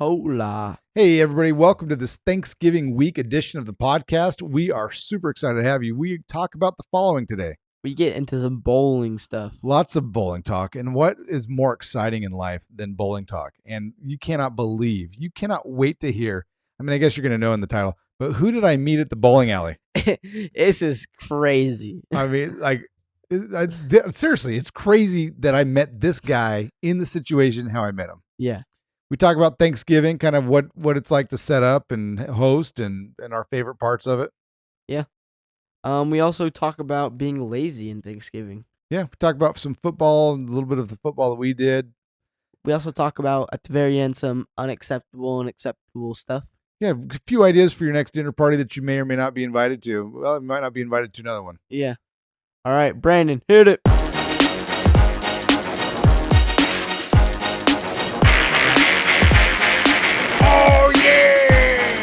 Hola. Hey, everybody. Welcome to this Thanksgiving week edition of the podcast. We are super excited to have you. We talk about the following today. We get into some bowling stuff. Lots of bowling talk. And what is more exciting in life than bowling talk? And you cannot wait to hear. I mean, I guess you're going to know in the title, but who did I meet at the bowling alley? This is crazy. I mean, seriously, it's crazy that I met this guy in the situation how I met him. Yeah. We talk about Thanksgiving, kind of what it's like to set up and host and our favorite parts of it. Yeah. We also talk about being lazy in Thanksgiving. Yeah, we talk about some football, a little bit of the football that we did. We also talk about, at the very end, some unacceptable and acceptable stuff. Yeah, a few ideas for your next dinner party that you may or may not be invited to. Well, you might not be invited to another one. Yeah. All right, Brandon, hit it. Oh, yeah!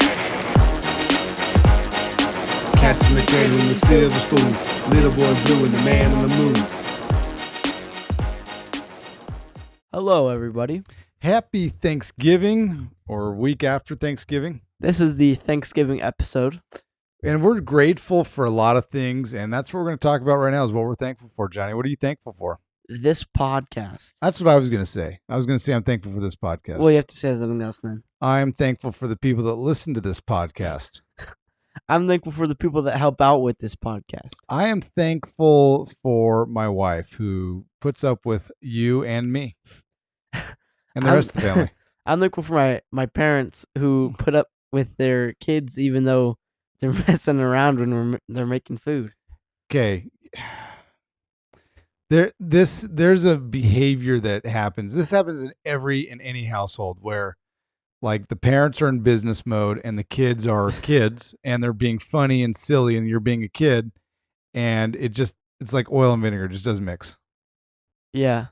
Cats in the cradle and the silver spoon. Little boy blue and the man on the moon. Hello, everybody. Happy Thanksgiving, or week after Thanksgiving. This is the Thanksgiving episode. And we're grateful for a lot of things, and that's what we're going to talk about right now is what we're thankful for. Johnny, what are you thankful for? This podcast. That's what I was going to say. I was going to say I'm thankful for this podcast. Well, you have to say something else then. I'm thankful for the people that listen to this podcast. I'm thankful for the people that help out with this podcast. I am thankful for my wife who puts up with you and me and the rest of the family. I'm thankful for my parents who put up with their kids even though they're messing around when they're making food. Okay. There's a behavior that happens. This happens in any household where like the parents are in business mode and the kids are kids and they're being funny and silly and you're being a kid and it's like oil and vinegar, it just doesn't mix. Yeah.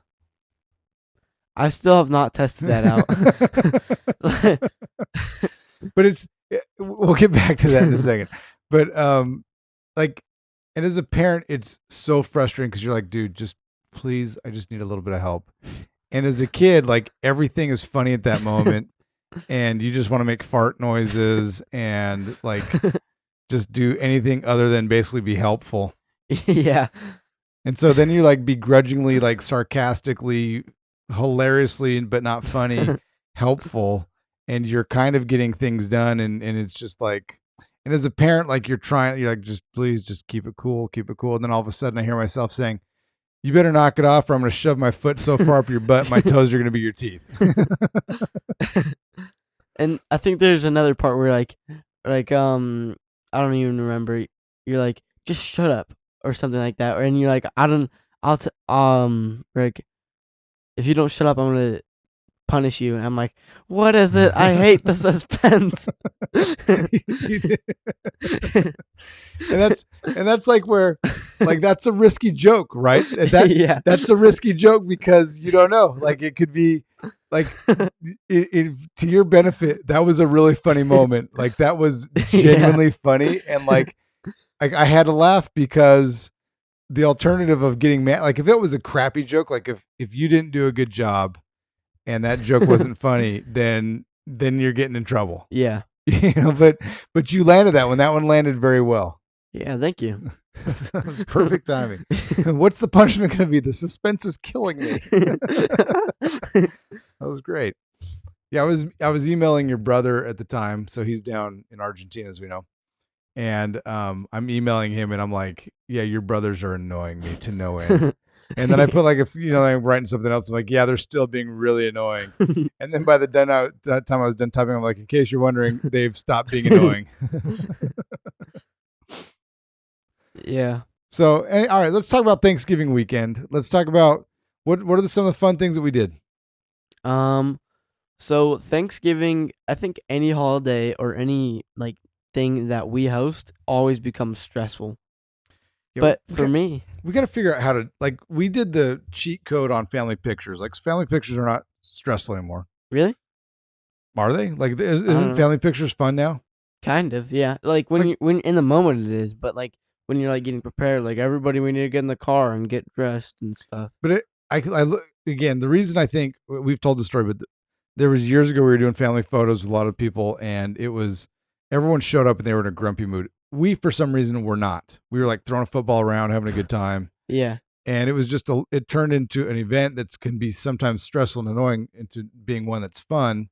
I still have not tested that out. But we'll get back to that in a second. But and as a parent, it's so frustrating because you're like, dude, just please, I just need a little bit of help. And as a kid, like everything is funny at that moment. And you just want to make fart noises and like just do anything other than basically be helpful. Yeah. And so then you like begrudgingly, like sarcastically, hilariously, but not funny, helpful. And you're kind of getting things done. And it's just like, and as a parent, like you're like, just please just keep it cool. And then all of a sudden I hear myself saying, you better knock it off or I'm going to shove my foot so far up your butt, my toes are going to be your teeth. And I think there's another part where like I don't even remember. You're like, just shut up or something like that. And you're like, like, if you don't shut up, I'm going to punish you. And I'm like, what is it? I hate the suspense. and that's like where like that's a risky joke, right? Yeah. That's a risky joke because you don't know. Like it could be like to your benefit, that was a really funny moment. Like that was genuinely funny and like I had to laugh because the alternative of getting mad, like if it was a crappy joke, like if you didn't do a good job and that joke wasn't funny, then you're getting in trouble. Yeah. But you landed that one. That one landed very well. Yeah, thank you. That was perfect timing. What's the punishment going to be? The suspense is killing me. That was great. Yeah, I was emailing your brother at the time, so he's down in Argentina, as we know. And I'm emailing him, and I'm like, yeah, your brothers are annoying me to no end. And then I put like I'm writing something else. I'm like, yeah, they're still being really annoying. And then by the time I was done typing, I'm like, in case you're wondering, they've stopped being annoying. Yeah. So, all right, let's talk about Thanksgiving weekend. Let's talk about what are some of the fun things that we did. So Thanksgiving, I think any holiday or any like thing that we host always becomes stressful. Yeah, but for me, we got to figure out how to like. We did the cheat code on family pictures. Like family pictures are not stressful anymore. Really? Are they? Like, isn't family pictures fun now? Kind of, yeah. Like when in the moment it is, but like when you're like getting prepared, like everybody, we need to get in the car and get dressed and stuff. But I look again. The reason I think we've told the story, but there was years ago we were doing family photos with a lot of people, and it was everyone showed up and they were in a grumpy mood. We, for some reason, were not. We were like throwing a football around, having a good time. Yeah. And it was just it turned into an event that can be sometimes stressful and annoying into being one that's fun.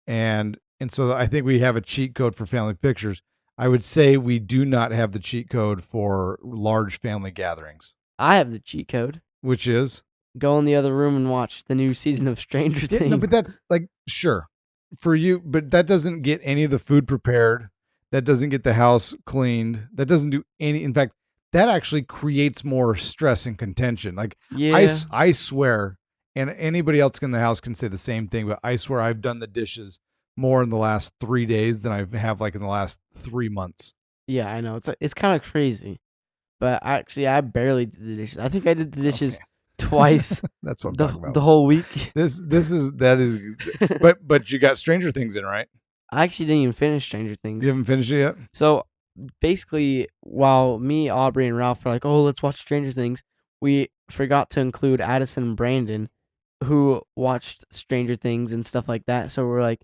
And so I think we have a cheat code for family pictures. I would say we do not have the cheat code for large family gatherings. I have the cheat code. Which is? Go in the other room and watch the new season of Stranger Things. No, but that's like, sure, for you, but that doesn't get any of the food prepared. That doesn't get the house cleaned. That doesn't do any. In fact, that actually creates more stress and contention. Like, yeah. I swear, and anybody else in the house can say the same thing, but I swear I've done the dishes more in the last 3 days than I have like in the last 3 months. Yeah, I know. It's kind of crazy. But actually, I barely did the dishes. I think I did the dishes twice. That's what I'm talking about. The whole week. That is. But you got Stranger Things in, right? I actually didn't even finish Stranger Things. You haven't finished it yet? So basically, while me, Aubrey, and Ralph were like, "Oh, let's watch Stranger Things," we forgot to include Addison and Brandon, who watched Stranger Things and stuff like that. So we're like,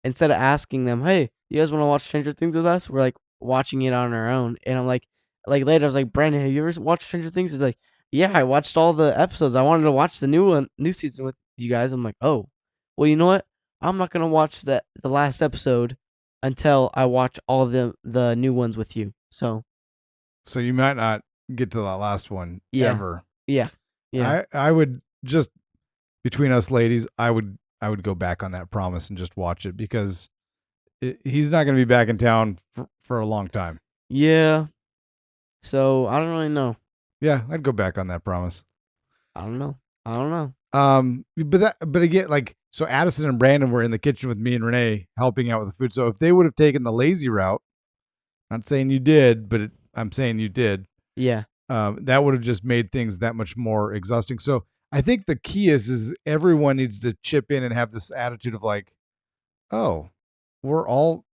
instead of asking them, "Hey, you guys want to watch Stranger Things with us?" We're like watching it on our own. And I'm like later, I was like, "Brandon, have you ever watched Stranger Things?" He's like, "Yeah, I watched all the episodes. I wanted to watch the new season with you guys." I'm like, "Oh, well, you know what? I'm not gonna watch the last episode until I watch all the new ones with you." So you might not get to that last one ever. Yeah. I would just, between us ladies, I would go back on that promise and just watch it, because he's not going to be back in town for a long time. Yeah. So I don't really know. Yeah, I'd go back on that promise. I don't know. But again, like, so Addison and Brandon were in the kitchen with me and Renee helping out with the food. So if they would have taken the lazy route, not saying you did, but I'm saying you did. Yeah. That would have just made things that much more exhausting. So I think the key is everyone needs to chip in and have this attitude of like, oh,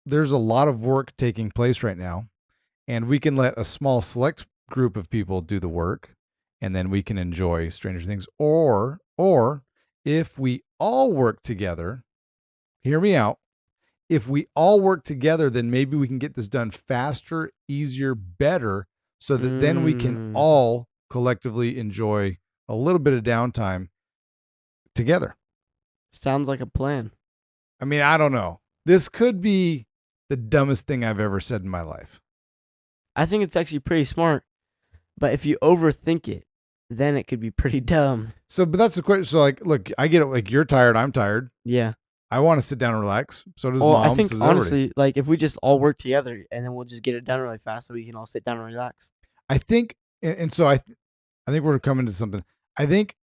there's a lot of work taking place right now, and we can let a small select group of people do the work, and then we can enjoy Stranger Things. Or if we all work together, hear me out. If we all work together, then maybe we can get this done faster, easier, better, so that then we can all collectively enjoy a little bit of downtime together. Sounds like a plan. I mean, I don't know. This could be the dumbest thing I've ever said in my life. I think it's actually pretty smart. But if you overthink it, then it could be pretty dumb. So, but that's the question. So, like, look, I get it. Like, you're tired. I'm tired. Yeah. I want to sit down and relax. So does Mom. I think, so does honestly, everybody. like, if we just all work together and then we'll just get it done really fast so we can all sit down and relax. I think, and so I think we're coming to something. I think,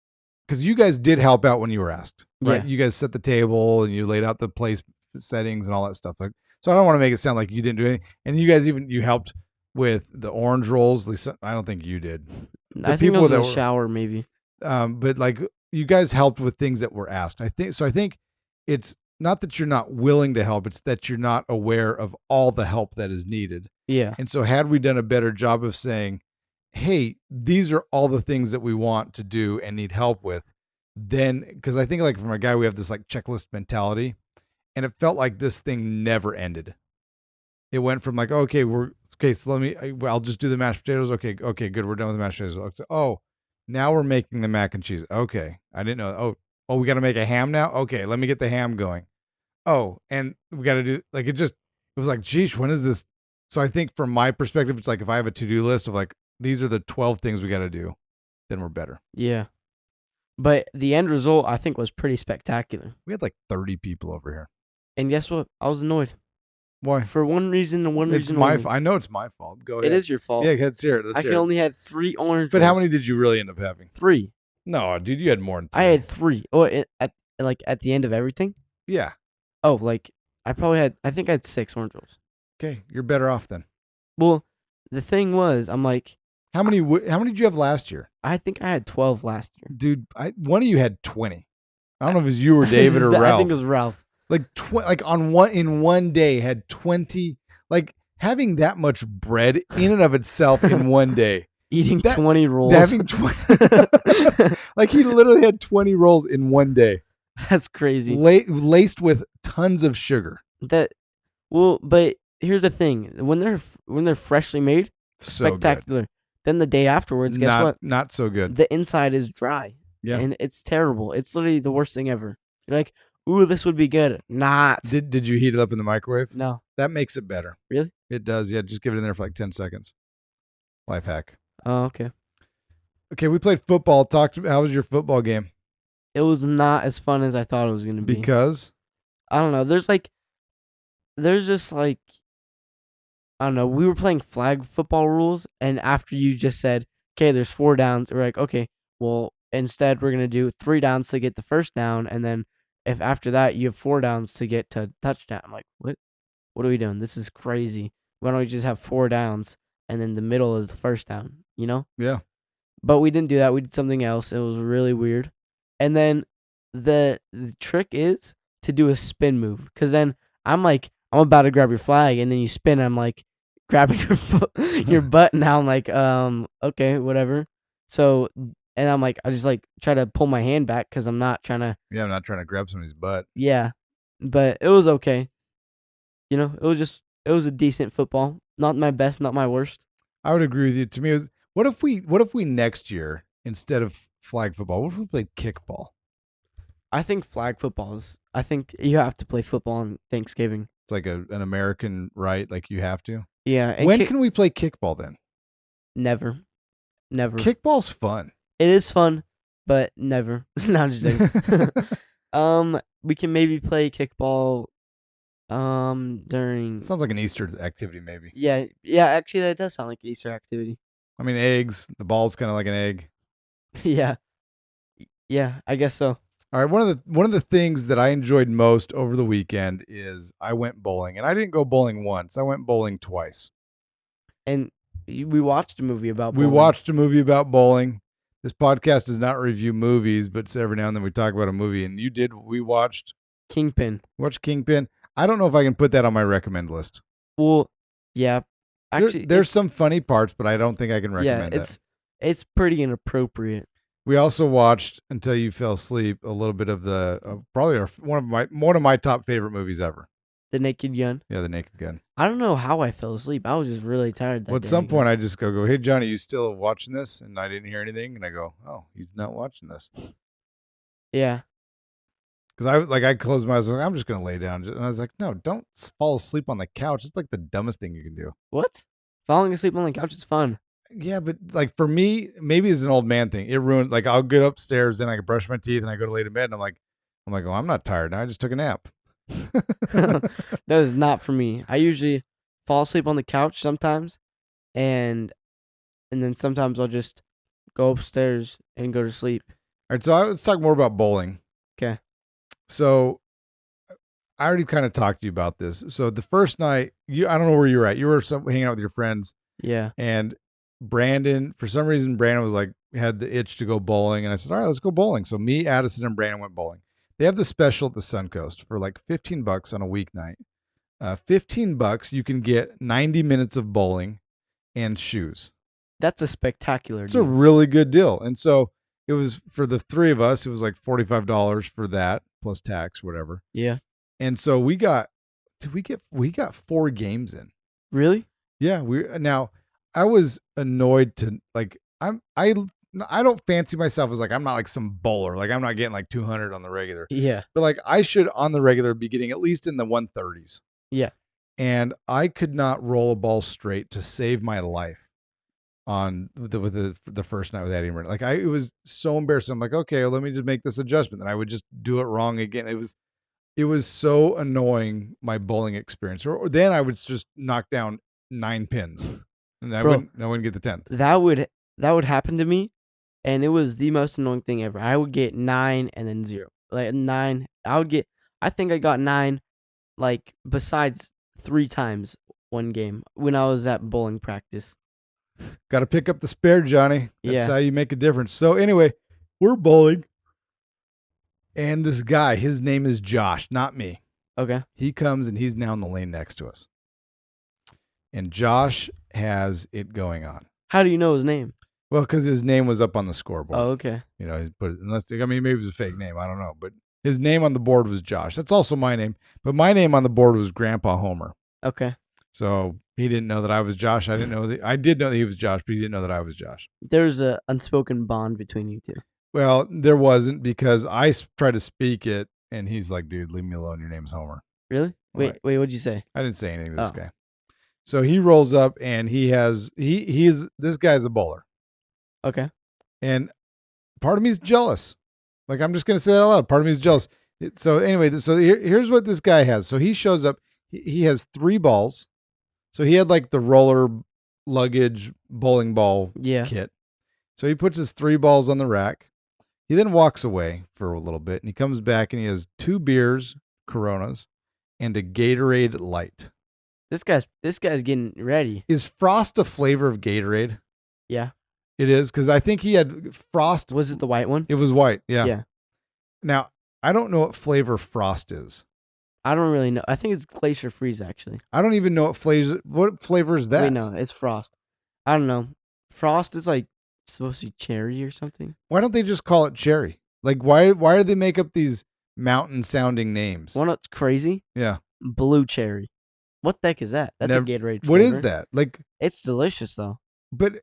because you guys did help out when you were asked, right? Yeah. You guys set the table and you laid out the place settings and all that stuff. Like, so I don't want to make it sound like you didn't do anything. And you guys you helped with the orange rolls. At least I don't think you did. I think it was in the shower, maybe. But like, you guys helped with things that were asked. I think it's not that you're not willing to help, it's that you're not aware of all the help that is needed. Yeah. And so had we done a better job of saying, hey, these are all the things that we want to do and need help with, then, because I think, like, from a guy, we have this like checklist mentality, and it felt like this thing never ended. It went from like, so I'll just do the mashed potatoes. Okay, good, we're done with the mashed potatoes. Oh, now we're making the mac and cheese. Okay, I didn't know. Oh, we got to make a ham now? Okay, let me get the ham going. Oh, and we got to do, like, it was like, geesh, when is this? So I think from my perspective, it's like, if I have a to-do list of like, these are the 12 things we got to do, then we're better. Yeah. But the end result, I think, was pretty spectacular. We had like 30 people over here. And guess what? I was annoyed. Why? For one reason and one reason only. I know it's my fault. Go ahead. It is your fault. Yeah, let's hear it. I only had 3 orange But rolls. how many did you really end up having? 3. No, dude, you had more than 3. I had 3. Oh, at the end of everything? Yeah. Oh, like, I think I had 6 orange rolls. Okay, you're better off then. Well, the thing was, I'm like, how many did you have last year? I think I had 12 last year. Dude, one of you had 20. I don't know if it was you or David or Ralph. I think it was Ralph. Like in one day had 20. Like, having that much bread in and of itself in one day. Eating 20 rolls. Having 20. Like, he literally had 20 rolls in one day. That's crazy. laced with tons of sugar. But here's the thing: when they're freshly made, So good. spectacular. Then the day afterwards, guess what? Not so good. The inside is dry. Yeah. And it's terrible. It's literally the worst thing ever. You're like, ooh, this would be good. Not. Did you heat it up in the microwave? No. That makes it better. Really? It does. Yeah, just give it in there for like 10 seconds. Life hack. Oh, okay. Okay, we played football. How was your football game? It was not as fun as I thought it was going to be. Because? I don't know. There's just like, I don't know. We were playing flag football rules, and after you just said, okay, there's 4 downs, we're like, okay, well, instead we're going to do 3 downs to get the first down, and then if after that you have 4 downs to get to touchdown. I'm like, what? What are we doing? This is crazy. Why don't we just have 4 downs, and then the middle is the first down, you know? Yeah. But we didn't do that. We did something else. It was really weird. And then the trick is to do a spin move, because then I'm like, I'm about to grab your flag, and then you spin. I'm like, grabbing your butt. Now I'm like, okay, whatever. So, and I'm like, I just like try to pull my hand back because I'm not trying to. Yeah, I'm not trying to grab somebody's butt. Yeah, but it was okay. You know, it was a decent football. Not my best, not my worst. I would agree with you. To me, it was, what if we next year, instead of flag football, what if we played kickball? I think flag football is. I think you have to play football on Thanksgiving. It's like an American right, like you have to. Yeah. And when can we play kickball then? Never. Kickball's fun. It is fun, but never. No, I'm just kidding. We can maybe play kickball. During. Sounds like an Easter activity, maybe. Yeah. Actually, that does sound like an Easter activity. I mean, eggs. The ball's kind of like an egg. Yeah, I guess so. All right, one of the things that I enjoyed most over the weekend is I went bowling, and I didn't go bowling once. I went bowling twice. And we watched a movie about bowling. We watched a movie about bowling. This podcast does not review movies, but every now and then we talk about a movie. And we watched Kingpin. Watched Kingpin. I don't know if I can put that on my recommend list. Well, yeah. Actually, there's some funny parts, but I don't think I can recommend that. It's pretty inappropriate. We also watched Until You Fell Asleep, a little bit of probably one of my top favorite movies ever. The Naked Gun. Yeah, The Naked Gun. I don't know how I fell asleep. I was just really tired that day. At some point, I just go, hey, Johnny, you still watching this? And I didn't hear anything. And I go, oh, he's not watching this. Yeah. Because I closed my eyes. I'm just going to lay down. And I was like, no, don't fall asleep on the couch. It's like the dumbest thing you can do. What? Falling asleep on the couch is fun. Yeah, but like for me, maybe it's an old man thing. It ruined, like I'll get upstairs, then I can brush my teeth and I go to lay to bed. And I'm like, oh, I'm not tired now. I just took a nap. That is not for me. I usually fall asleep on the couch sometimes, and then sometimes I'll just go upstairs and go to sleep. All right, so let's talk more about bowling. Okay. So I already kind of talked to you about this. So the first night, I don't know where you were at. You were hanging out with your friends. Yeah. And for some reason, Brandon was like, had the itch to go bowling. And I said, all right, let's go bowling. So me, Addison, and Brandon went bowling. They have the special at the Suncoast for like $15 on a weeknight. $15, you can get 90 minutes of bowling and shoes. That's a spectacular deal. It's a really good deal. And so it was, for the 3 of us, it was like $45 for that plus tax, whatever. Yeah. And so we got 4 games in. Really? Yeah. Now I was annoyed to like, I don't fancy myself as like, I'm not like some bowler. Like I'm not getting like 200 on the regular. Yeah. But like I should on the regular be getting at least in the 130s. Yeah. And I could not roll a ball straight to save my life on the first night with Eddie and Like it was so embarrassing. I'm like, okay, well, let me just make this adjustment. And I would just do it wrong again. It was so annoying, my bowling experience. Or then I would just knock down 9 pins. And I wouldn't get the 10th. That would happen to me. And it was the most annoying thing ever. I would get 9 and then 0. Like 9. I think I got 9, like, besides 3 times one game when I was at bowling practice. Got to pick up the spare, Johnny. That's how you make a difference. So anyway, we're bowling. And this guy, his name is Josh, not me. Okay. He comes and he's now in the lane next to us. And Josh has it going on. How do you know his name? Well, because his name was up on the scoreboard. Oh, okay. You know, he put it, maybe it was a fake name. I don't know. But His name on the board was Josh. That's also my name, but my name on the board was Grandpa Homer. Okay. So he didn't know that I was Josh. I did know that he was Josh, but he didn't know that I was Josh. There's a unspoken bond between you two. Well, there wasn't because I tried to speak it, and he's like, "Dude, leave me alone. Your name's Homer." Really? Right. Wait. What'd you say? I didn't say anything to this Oh. guy. So he rolls up, and this guy's a bowler, Okay. and part of me is jealous. Like, I'm just gonna say that out loud. Part of me is jealous. So anyway, here's what this guy has. So he shows up. He has 3 balls. So he had like the roller luggage bowling ball Yeah. kit. So he puts his 3 balls on the rack. He then walks away for a little bit, and he comes back and he has 2 beers, Coronas, and a Gatorade Light. This guy's getting ready. Is Frost a flavor of Gatorade? Yeah. It is, because I think he had Frost. Was it the white one? It was white. Yeah. Yeah. Now, I don't know what flavor Frost is. I don't really know. I think it's Glacier Freeze, actually. I don't even know what flavor is that. Wait, no, it's Frost. I don't know. Frost is like supposed to be cherry or something. Why don't they just call it cherry? Like, why do they make up these mountain sounding names? One that's crazy. Yeah. Blue cherry. What the heck is that? That's a Gatorade. What is flavor. that? Like, It's delicious though. but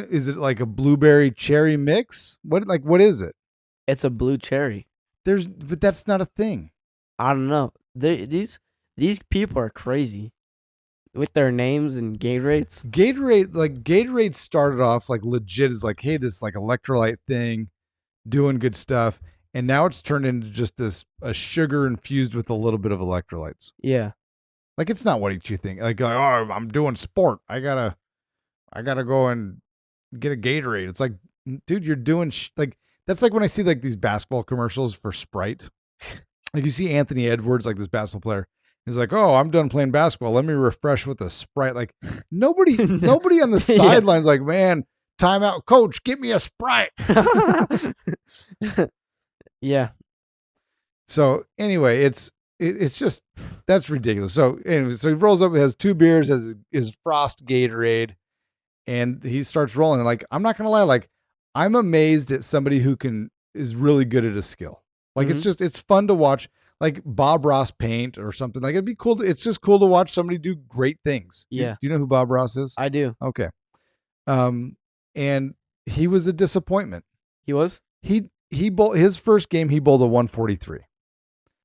is it like a blueberry cherry mix? What is it? It's a blue cherry. But that's not a thing. I don't know. These people are crazy with their names and Gatorades. Gatorade started off like legit as like, hey, this like electrolyte thing, doing good stuff, and now it's turned into just a sugar infused with a little bit of electrolytes. Yeah. Like, it's not what you think. Like, oh, I'm doing sport. I gotta go and get a Gatorade. It's like, dude, you're doing like, that's like when I see like these basketball commercials for Sprite. Like, you see Anthony Edwards, like this basketball player. He's like, oh, I'm done playing basketball. Let me refresh with a Sprite. Like, nobody on the sidelines like, man, timeout, coach, give me a Sprite. Yeah. So anyway, it's just, that's ridiculous. So anyway, so he rolls up, has 2 beers, has his Frost Gatorade, and he starts rolling. And like, I'm not gonna lie, like, I'm amazed at somebody who is really good at a skill. Like, it's fun to watch, like Bob Ross paint or something. Like, it'd be cool. It's just cool to watch somebody do great things. Yeah. Do you know who Bob Ross is? I do. Okay. And he was a disappointment. He was? He bowled his first game. He bowled a 143.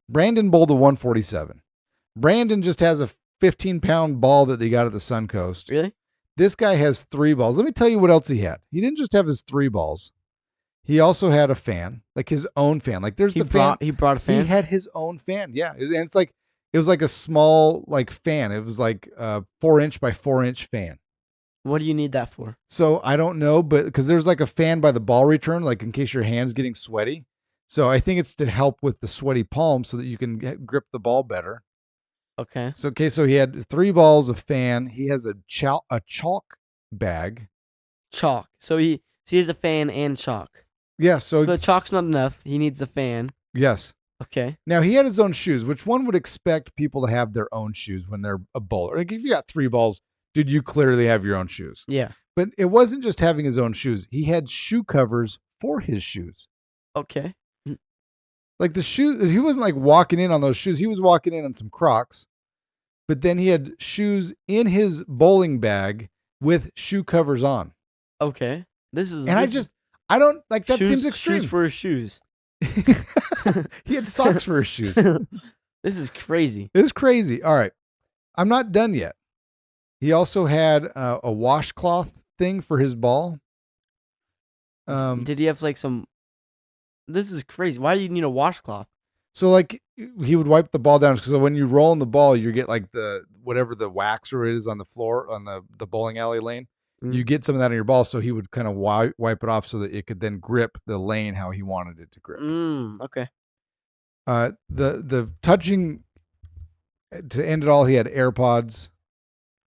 Brandon bowled a 147. Brandon just has a 15-pound ball that they got at the Suncoast. Really? This guy has 3 balls. Let me tell you what else he had. He didn't just have his 3 balls. He also had a fan, like his own fan. Like, there's fan. He brought a fan? He had his own fan. Yeah. And it's like, it was like a small like fan. It was like a 4-inch by 4-inch fan. What do you need that for? So I don't know, but because there's like a fan by the ball return, like in case your hand's getting sweaty. So I think it's to help with the sweaty palm so that you can grip the ball better. Okay. So he had 3 balls, a fan. He has a chalk bag. Chalk. So he has a fan and chalk. Yeah. So the chalk's not enough. He needs a fan. Yes. Okay. Now, he had his own shoes, which one would expect people to have their own shoes when they're a bowler. Like, if you got 3 balls, dude, you clearly have your own shoes. Yeah. But it wasn't just having his own shoes. He had shoe covers for his shoes. Okay. Like, the shoes, he wasn't like walking in on those shoes. He was walking in on some Crocs. But then he had shoes in his bowling bag with shoe covers on. Okay. I don't like that. Shoes, seems extreme. Shoes for his shoes. He had socks for his shoes. This is crazy. It is crazy. All right. I'm not done yet. He also had a washcloth thing for his ball. Did he have like some? This is crazy. Why do you need a washcloth? So like, he would wipe the ball down, because when you roll in the ball, you get like whatever the wax or it is on the floor on the bowling alley lane. You get some of that on your ball, so he would kind of wipe it off so that it could then grip the lane how he wanted it to grip. Okay. The touching, to end it all, he had AirPods.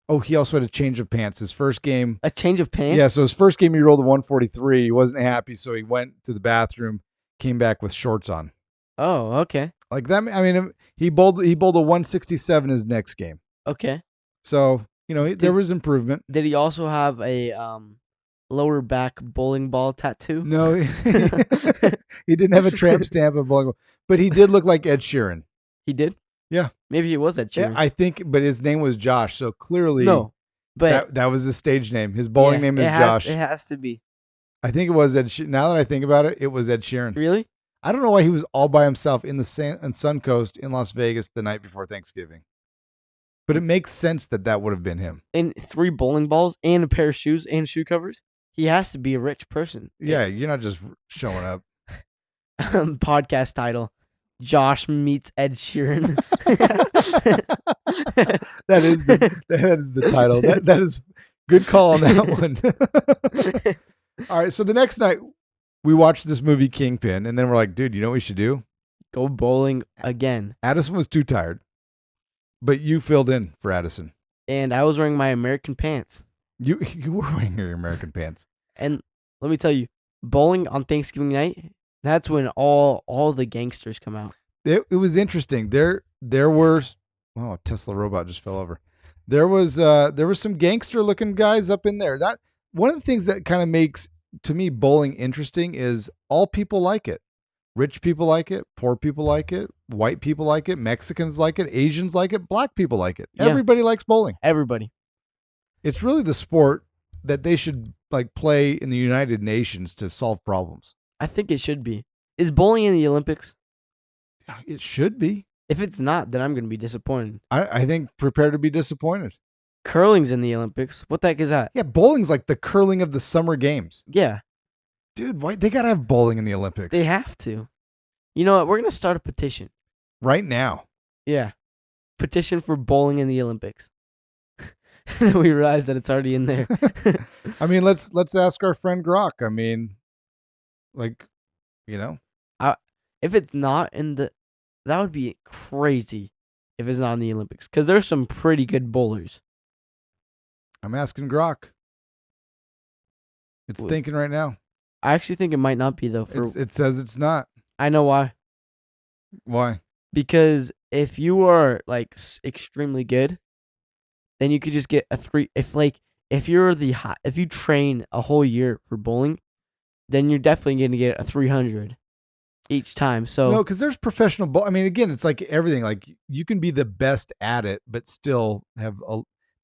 Oh, he also had a change of pants. His first game. A change of pants? Yeah, so his first game he rolled a 143. He wasn't happy, so he went to the bathroom, came back with shorts on. Oh, okay. Like that. I mean, he bowled a 167 his next game. Okay. So, there was improvement. Did he also have a lower back bowling ball tattoo? No, he didn't have a tramp stamp of bowling ball, but he did look like Ed Sheeran. He did? Yeah. Maybe it was Ed Yeah, Sheeran. I think, but his name was Josh, so clearly No, but that was his stage name. His bowling name is Josh. It has to be. I think it was Ed. Now that I think about it, it was Ed Sheeran. Really? I don't know why he was all by himself in the Suncoast in Las Vegas the night before Thanksgiving, but it makes sense that would have been him. And 3 bowling balls and a pair of shoes and shoe covers. He has to be a rich person. Yeah, you're not just showing up. Podcast title: Josh meets Ed Sheeran. that is the title. That is good call on that one. All right, so the next night we watched this movie Kingpin, and then we're like, dude, you know what we should do? Go bowling again. Addison was too tired, but you filled in for Addison. And I was wearing my American pants. You were wearing your American pants. And let me tell you, bowling on Thanksgiving night, that's when all the gangsters come out. It was interesting. There were, oh, a Tesla robot just fell over. There was some gangster looking guys up in there. That one of the things that kind of makes to me bowling interesting is all people like it. Rich people like it, poor people like it, white people like it, Mexicans like it, Asians like it, black people like it. Yeah. Everybody likes bowling. Everybody. It's really the sport that they should like play in the United Nations to solve problems. I think it should be. Is bowling in the Olympics? It should be. If it's not, then I'm going to be disappointed. I think prepare to be disappointed. Curling's in the Olympics. What the heck is that? Yeah, bowling's like the curling of the summer games. Yeah. Dude, why they gotta have bowling in the Olympics? They have to. You know what? We're going to start a petition. Right now. Yeah. Petition for bowling in the Olympics. We realize that it's already in there. I mean, let's ask our friend Grok. I mean, like, you know. If it's not in the... That would be crazy if it's not in the Olympics. Because there's some pretty good bowlers. I'm asking Grok. It's thinking right now. I actually think it might not be, though. It says it's not. I know why. Why? Because if you are, like, extremely good, then you could just get a 3... If you train a whole year for bowling, then you're definitely going to get a 300 each time. So no, because there's professional bowl. I mean, again, it's like everything. Like you can be the best at it, but still have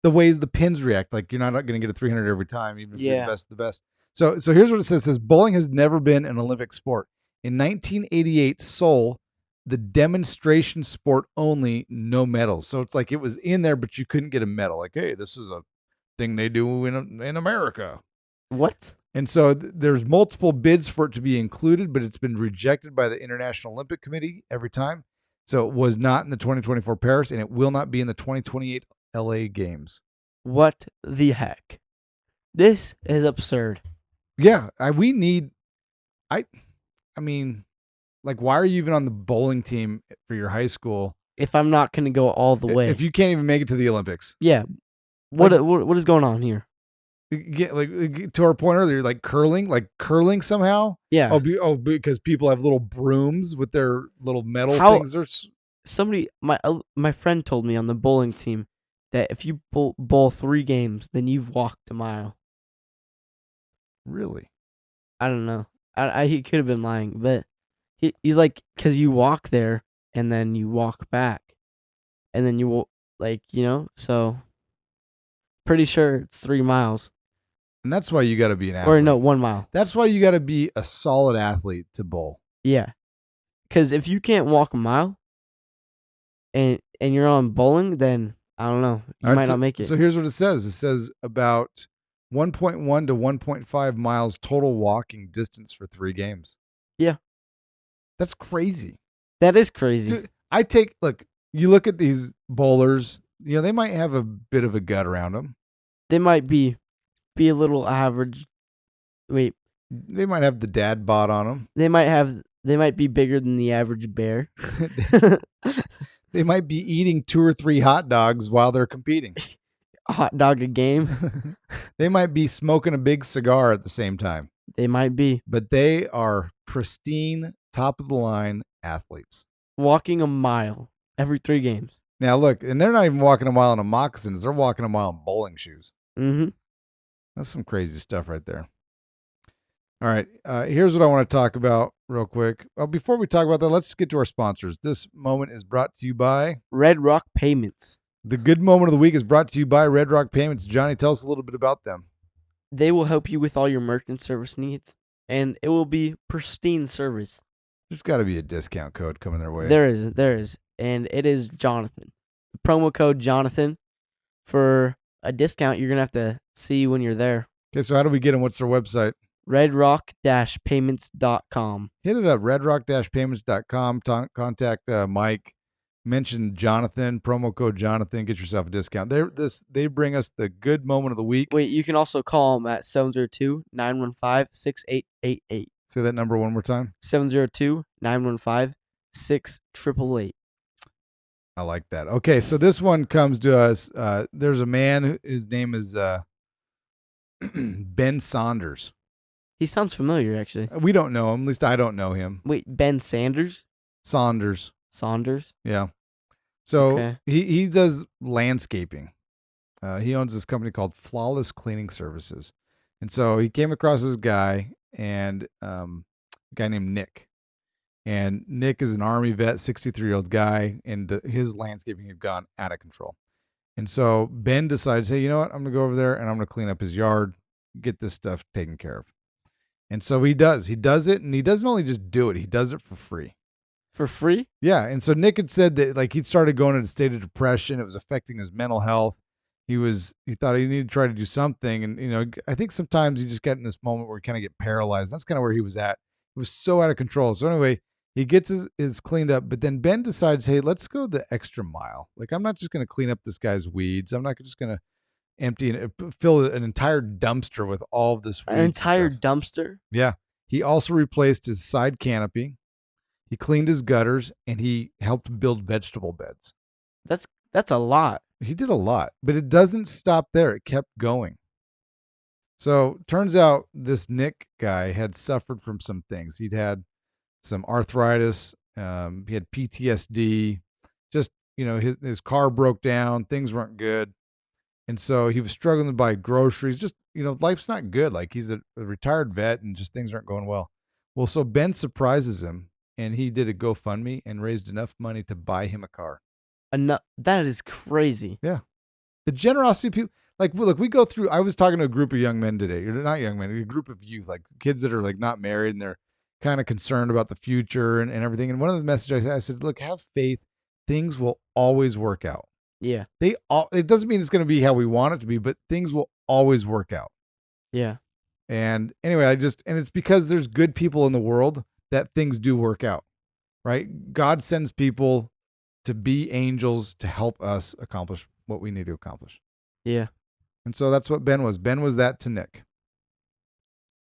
the way the pins react. Like you're not going to get a 300 every time, even if you're the best of the best. So here's what it says. It says bowling has never been an Olympic sport. In 1988, Seoul, the demonstration sport only, no medals. So it's like it was in there, but you couldn't get a medal. Like, hey, this is a thing they do in America. What? And so there's multiple bids for it to be included, but it's been rejected by the International Olympic Committee every time. So it was not in the 2024 Paris, and it will not be in the 2028 LA Games. What the heck? This is absurd. Yeah, I mean, like, why are you even on the bowling team for your high school if I'm not going to go all the way? If you can't even make it to the Olympics? Yeah. What is going on here? Like to our point earlier, like curling somehow. Yeah. Because people have little brooms with their little metal things. Somebody, my friend told me on the bowling team that if you bowl 3 games, then you've walked a mile. Really? I don't know. He could have been lying, but he's like, because you walk there and then you walk back, and then you will, like, so pretty sure it's 3 miles. And that's why you got to be an athlete. Or no, 1 mile. That's why you got to be a solid athlete to bowl. Yeah. Because if you can't walk a mile and you're on bowling, then I don't know. You might not make it. So here's what it says. It says about 1.1 to 1.5 miles total walking distance for 3 games. Yeah. That's crazy. That is crazy. So look, you look at these bowlers, they might have a bit of a gut around them. They might be a little average. Wait. They might have the dad bod on them. They might be bigger than the average bear. They might be eating 2 or 3 hot dogs while they're competing. A hot dog a game. They might be smoking a big cigar at the same time. They might be. But they are pristine, top of the line athletes. Walking a mile every 3 games. Now look, and they're not even walking a mile in moccasins. They're walking a mile in bowling shoes. Mm-hmm. That's some crazy stuff right there. All right. Here's what I want to talk about real quick. Well, before we talk about that, let's get to our sponsors. This moment is brought to you by Red Rock Payments. the good moment of the week is brought to you by Red Rock Payments. Johnny, tell us a little bit about them. They will help you with all your merchant service needs, and it will be pristine service. There's got to be a discount code coming their way. There is, and it is Jonathan. The promo code Jonathan for a discount. You're gonna have to see when you're there. Okay, so how do we get them? What's their website? redrock-payments.com. Hit it up, redrock-payments.com. Contact Mike. Mention Jonathan, promo code Jonathan. Get yourself a discount. They bring us the good moment of the week. Wait, you can also call them at 702-915-6888. Say that number one more time. 702-915-6888. I like that. Okay, so this one comes to us. There's a man. His name is Ben Saunders. He sounds familiar, actually. We don't know him. At least I don't know him. Wait, Ben Sanders? Saunders. Yeah. So Okay. he does landscaping. He owns this company called Flawless Cleaning Services. And so he came across this guy and a guy named Nick. And Nick is an Army vet, 63-year-old guy, and his landscaping had gone out of control. And so Ben decides, hey, you know what? I'm going to go over there and I'm going to clean up his yard, get this stuff taken care of. And so he does. He does it, and he doesn't only just do it, he does it for free. For free? Yeah. And so Nick had said that like he'd started going into a state of depression. It was affecting his mental health. He thought he needed to try to do something. And, you know, I think sometimes you just get in this moment where you kind of get paralyzed. That's kind of where he was at. It was so out of control. So anyway, he gets his cleaned up, but then Ben decides, hey, let's go the extra mile. Like, I'm not just going to clean up this guy's weeds. I'm not just going to fill an entire dumpster with all of this weeds. An entire dumpster? Yeah. He also replaced his side canopy. He cleaned his gutters, and he helped build vegetable beds. That's a lot. He did a lot, but it doesn't stop there. It kept going. So turns out this Nick guy had suffered from some things. He'd had some arthritis. He had PTSD. Just, you know, his car broke down. Things weren't good. And so he was struggling to buy groceries. Just, you know, life's not good. Like, he's a retired vet and just things aren't going well. Well, so Ben surprises him, and he did a GoFundMe and raised enough money to buy him a car. That is crazy. Yeah. The generosity of people. Like, look, we go through, I was talking to a group of young men today, or not young men, a group of youth, like kids that are like not married and they're kind of concerned about the future and everything. And one of the messages I said, look, have faith. Things will always work out. Yeah. It doesn't mean it's going to be how we want it to be, but things will always work out. Yeah. And anyway, and it's because there's good people in the world that things do work out, right? God sends people to be angels to help us accomplish what we need to accomplish. Yeah. And so that's what Ben was. Ben was that to Nick.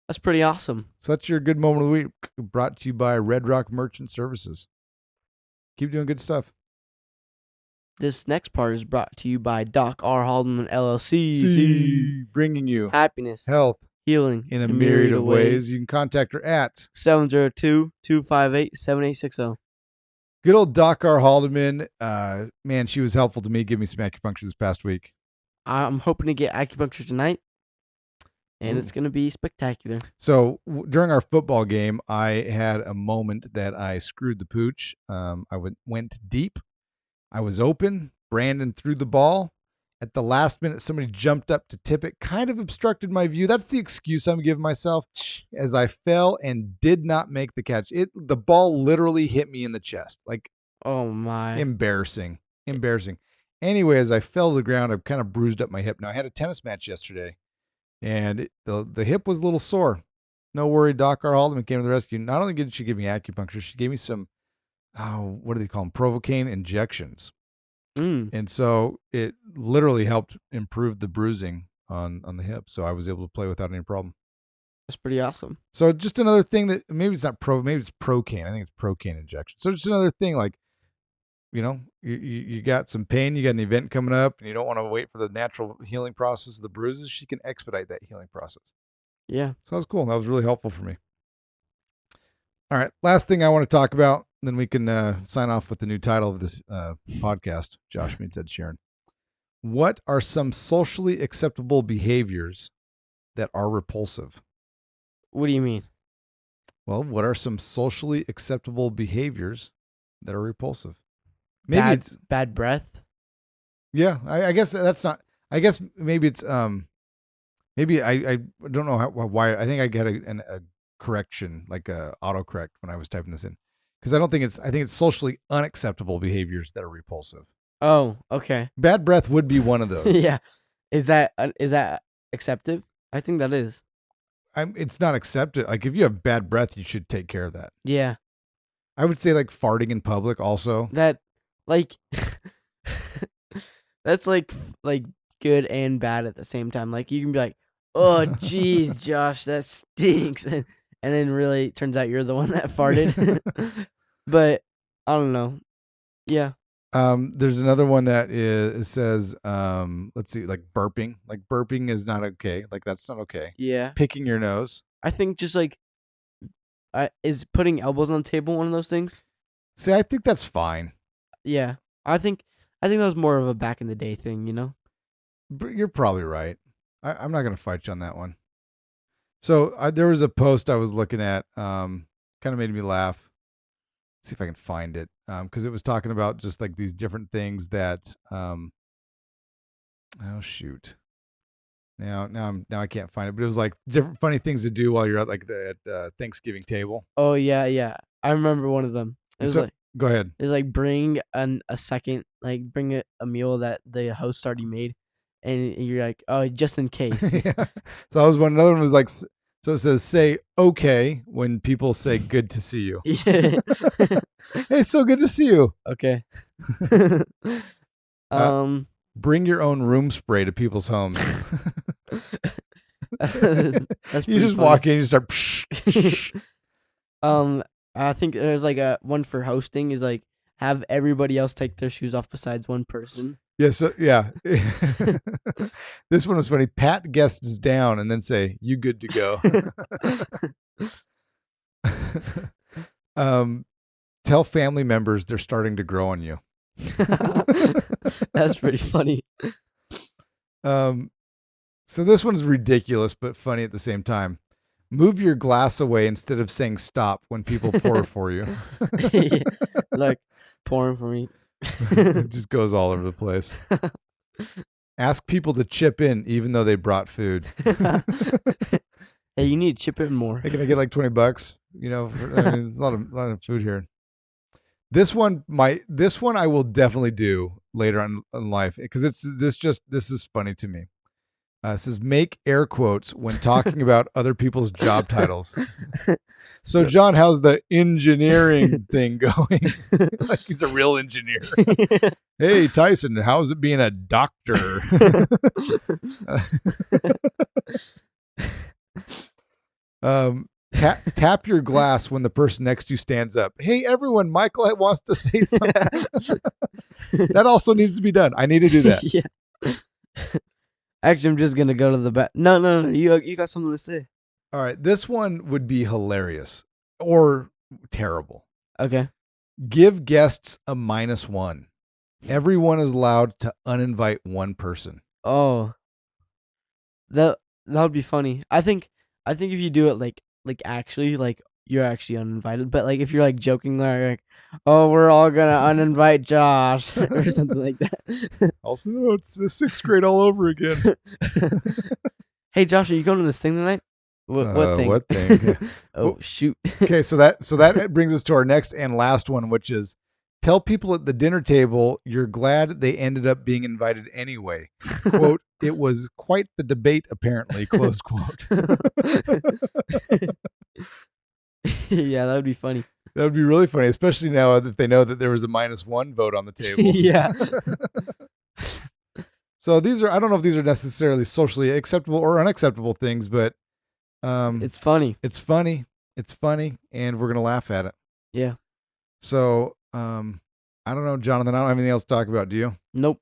That's pretty awesome. So that's your good moment of the week, brought to you by Red Rock Merchant Services. Keep doing good stuff. This next part is brought to you by Doc R. Haldeman LLC. See, bringing you happiness, health, healing in a myriad of ways. You can contact her at 702-258-7860. Good old Doc R. Haldeman. Man, she was helpful to me. Give me some acupuncture this past week. I'm hoping to get acupuncture tonight, and it's going to be spectacular. So during our football game, I had a moment that I screwed the pooch. I went deep. I was open. Brandon threw the ball. At the last minute, somebody jumped up to tip it, kind of obstructed my view. That's the excuse I'm giving myself, as I fell and did not make the catch. The ball literally hit me in the chest. Like, oh my. Embarrassing. Anyway, as I fell to the ground, I kind of bruised up my hip. Now, I had a tennis match yesterday, and the hip was a little sore. No worry, Doc R. Haldeman came to the rescue. Not only did she give me acupuncture, she gave me some, what do they call them? Provocaine injections. And so it literally helped improve the bruising on the hip. So I was able to play without any problem. That's pretty awesome. So just another thing that maybe it's not maybe it's Procaine. I think it's Procaine injection. So just another thing, like, you know, you got some pain, you got an event coming up, and you don't want to wait for the natural healing process of the bruises. She can expedite that healing process. Yeah. So that was cool. That was really helpful for me. All right. Last thing I want to talk about, then we can sign off with the new title of this podcast, Josh meets Ed Sheeran. What are some socially acceptable behaviors that are repulsive? What do you mean? Well, what are some socially acceptable behaviors that are repulsive? Maybe Bad, it's bad breath. yeah. I guess that's not. I guess maybe it's maybe I don't know why. I think I got a correction, like a autocorrect when I was typing this in, because I think it's socially unacceptable behaviors that are repulsive. Oh, okay. Bad breath would be one of those. Yeah. Is that accepted? I think that is. It's not accepted. Like if you have bad breath, you should take care of that. Yeah. I would say like farting in public also. That like that's like good and bad at the same time. Like you can be like, "Oh, geez, Josh, that stinks," and then really it turns out you're the one that farted. But I don't know. Yeah. There's another one that it says, let's see, like burping. Like burping is not okay. Like that's not okay. Yeah. Picking your nose. I think just like is putting elbows on the table one of those things? See, I think that's fine. Yeah. I think that was more of a back in the day thing, you know? You're probably right. I'm not gonna fight you on that one. So there was a post I was looking at, kind of made me laugh. Let's see if I can find it, because it was talking about just like these different things that, oh shoot, now I can't find it, but it was like different funny things to do while you're at like the Thanksgiving table. Oh yeah, yeah. I remember one of them. It was like Go ahead. it's like bring a second, like bring a meal that the host already made, and you're like, oh, just in case. Yeah. So I was another one was like, so it says say okay when people say good to see you. Yeah. Hey, it's so good to see you. Okay. Bring your own room spray to people's homes. That's You just funny. walk in, you start. Psh. I think there's like a one for hosting is like have everybody else take their shoes off besides one person. Yeah, so yeah. This one was funny. Pat guests down and then say, "You good to go." Tell family members they're starting to grow on you. That's pretty funny. So this one's ridiculous but funny at the same time. Move your glass away instead of saying stop when people pour for you. Yeah, like pouring for me. It just goes all over the place. Ask people to chip in even though they brought food. Hey, you need to chip in more. Hey, can I get like $20? You know, there's a lot of food here. This one I will definitely do later on in life because this is funny to me. It says make air quotes when talking about other people's job titles. So John, how's the engineering thing going? Like he's a real engineer. Hey Tyson, how's it being a doctor? Tap your glass when the person next to you stands up. Hey everyone, Michael wants to say something. That also needs to be done. I need to do that. Yeah. Actually, I'm just gonna go to the back. No. You got something to say. All right, this one would be hilarious or terrible. Okay. Give guests a -1. Everyone is allowed to uninvite one person. Oh, that would be funny. I think if you do it like actually like you're actually uninvited, but like if you're like joking like, oh, we're all gonna uninvite Josh or something like that. Also, no, it's the 6th grade all over again. Hey Josh, are you going to this thing tonight? What thing? What thing? Oh shoot. Okay, so that brings us to our next and last one, which is tell people at the dinner table you're glad they ended up being invited anyway. Quote, it was quite the debate apparently, close quote. Yeah, that would be funny. That would be really funny, especially now that they know that there was a -1 vote on the table. Yeah. So I don't know if these are necessarily socially acceptable or unacceptable things, but It's funny. It's funny, and we're gonna laugh at it. Yeah. So I don't know, Jonathan. I don't have anything else to talk about. Do you? Nope.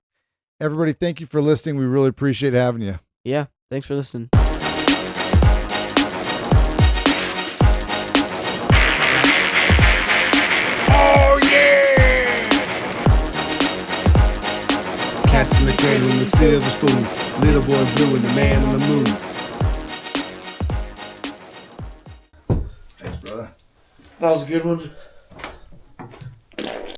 Everybody, thank you for listening. We really appreciate having you. Yeah. Thanks for listening. Oh yeah! Cats in the cradle and the silver spoon. Little boy blue and the man on the moon. That was a good one.